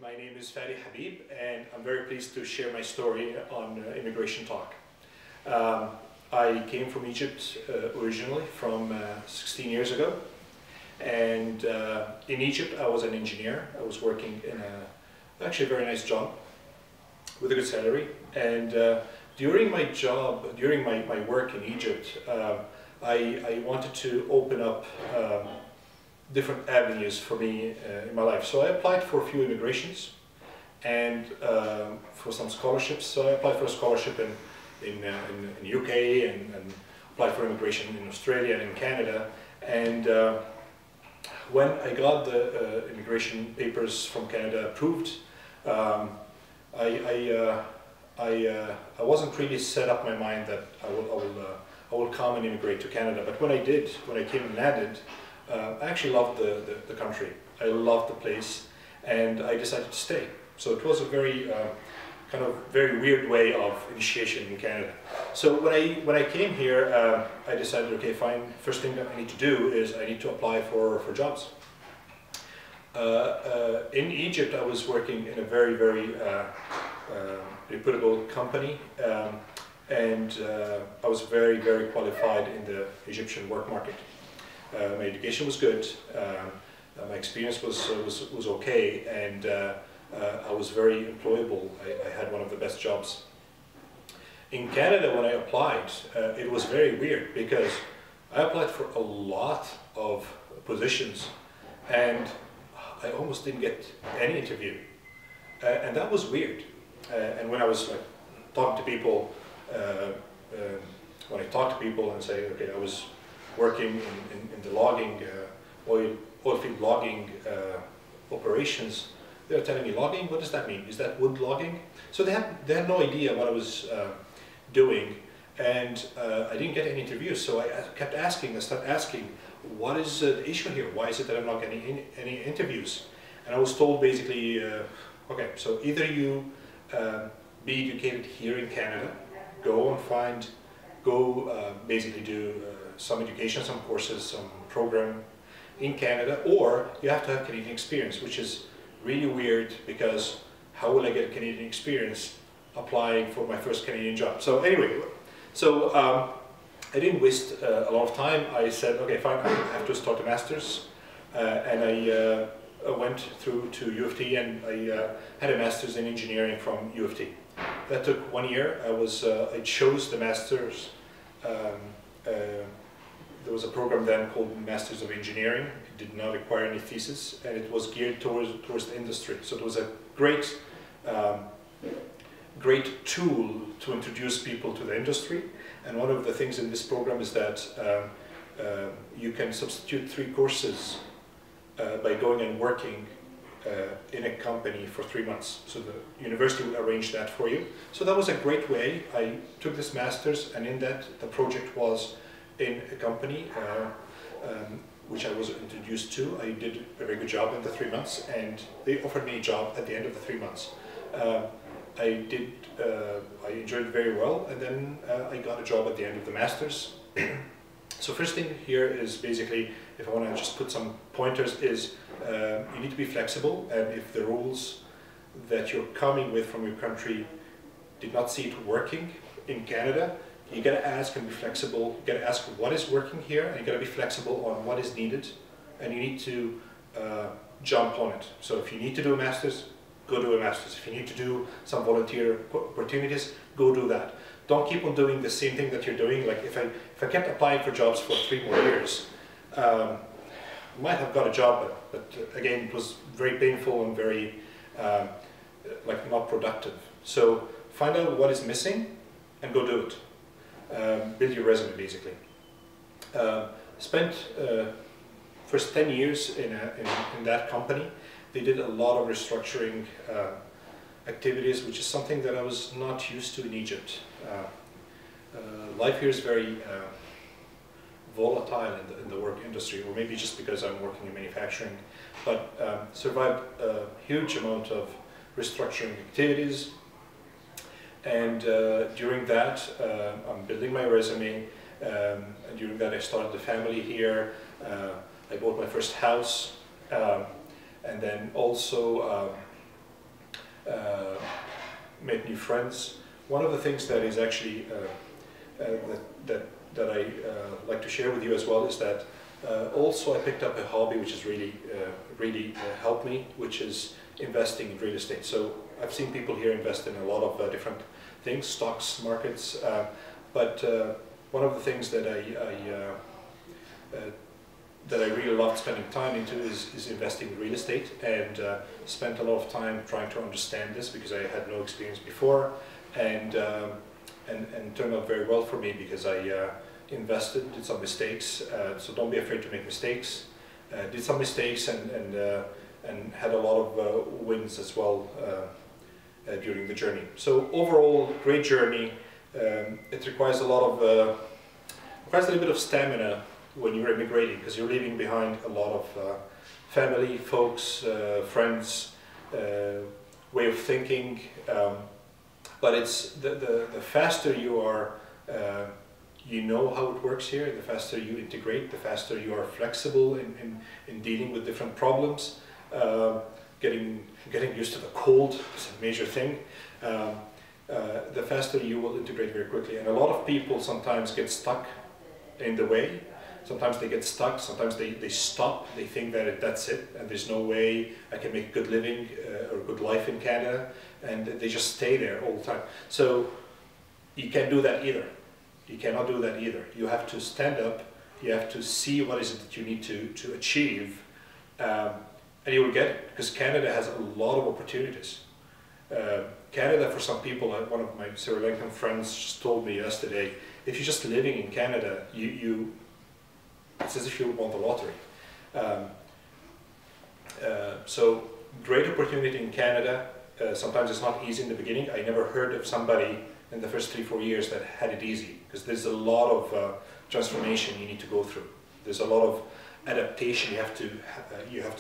My name is Fadi Habib, and I'm very pleased to share my story on Immigration Talk. I came from Egypt originally from 16 years ago, and in Egypt I was an engineer. I was working in actually a very nice job with a good salary, and during my work in Egypt, I wanted to open up different avenues for me in my life. So I applied for a few immigrations and for some scholarships. So I applied for a scholarship in UK and applied for immigration in Australia and in Canada. And when I got the immigration papers from Canada approved, I wasn't really set up my mind that I will come and immigrate to Canada. But when I did, when I came and landed, I actually loved the country. I loved the place, and I decided to stay. So it was a very kind of very weird way of initiation in Canada. So when I came here, I decided, okay, fine. First thing that I need to do is I need to apply for jobs. In Egypt, I was working in a very reputable company, and I was very qualified in the Egyptian work market. My education was good, my experience was okay, and I was very employable. I had one of the best jobs. In Canada, when I applied, it was very weird because I applied for a lot of positions and I almost didn't get any interview. And that was weird. And when I was talking to people, when I talk to people and say, okay, I was working in the logging, oil field logging operations, they were telling me, logging, what does that mean? Is that wood logging? So they had no idea what I was doing, and I didn't get any interviews. So I kept asking, I started asking, what is the issue here? Why is it that I'm not getting any interviews? And I was told basically, okay, so either you be educated here in Canada, basically do some education, some courses, some program in Canada, or you have to have Canadian experience, which is really weird because how will I get a Canadian experience applying for my first Canadian job? So anyway, so I didn't waste a lot of time. I said, okay, fine, I have to start a master's, and I went through to U of T, and I had a master's in engineering from U of T. That took 1 year. I chose the master's. There was a program then called Masters of Engineering. It did not require any thesis, and it was geared towards the industry. So it was a great tool to introduce people to the industry. And one of the things in this program is that you can substitute 3 courses by going and working in a company for 3 months. So the university would arrange that for you. So that was a great way. I took this master's, and in that the project was in a company which I was introduced to. I did a very good job in the 3 months, and they offered me a job at the end of the 3 months. I enjoyed it very well, and then I got a job at the end of the master's. So first thing here is basically, if I want to just put some pointers, is you need to be flexible, and if the rules that you're coming with from your country did not see it working in Canada, you gotta ask and be flexible. You gotta ask what is working here, and you gotta be flexible on what is needed, and you need to jump on it. So if you need to do a master's, go do a master's. If you need to do some volunteer opportunities, go do that. Don't keep on doing the same thing that you're doing. Like if I kept applying for jobs for 3 more years, might have got a job, but again, it was very painful and very not productive. So find out what is missing and go do it. Build your resume, basically. Spent first 10 years in that company. They did a lot of restructuring activities, which is something that I was not used to in Egypt. Life here is very volatile in the work industry, or maybe just because I'm working in manufacturing, but survived a huge amount of restructuring activities. And during that, I'm building my resume, and during that I started the family here. I bought my first house, and then also made new friends. One of the things that is actually that I like to share with you as well is that also I picked up a hobby which has really helped me, which is investing in real estate. So I've seen people here invest in a lot of different things, stocks, markets, but one of the things that I really loved spending time into is investing in real estate, and spent a lot of time trying to understand this because I had no experience before, and turned out very well for me because I invested, did some mistakes, so don't be afraid to make mistakes. Did some mistakes and had a lot of wins as well during the journey. So overall, great journey. It requires a little bit of stamina when you're immigrating, because you're leaving behind a lot of family, folks, friends, way of thinking. But it's the faster you are, you know how it works here, the faster you integrate, the faster you are flexible in dealing with different problems. Getting used to the cold is a major thing. The faster you will integrate very quickly. And a lot of people sometimes get stuck in the way. Sometimes they get stuck, sometimes they stop, they think that that's it, and there's no way I can make a good living or a good life in Canada, and they just stay there all the time. So you can't do that either. You cannot do that either. You have to stand up, you have to see what is it that you need to achieve, and you will get it, because Canada has a lot of opportunities. Canada, for some people, one of my Sri Lankan friends just told me yesterday, if you're just living in Canada, it's as if you won the lottery. So great opportunity in Canada. Sometimes it's not easy in the beginning. I never heard of somebody in the first 3-4 years that had it easy, because there's a lot of transformation you need to go through. There's a lot of adaptation you have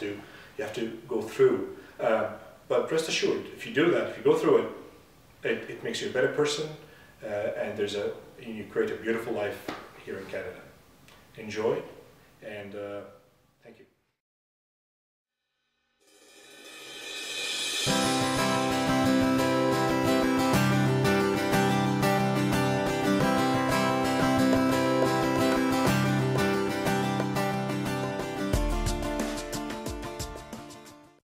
to go through. But rest assured, if you do that, if you go through it, it makes you a better person, and you create a beautiful life here in Canada. Enjoy, and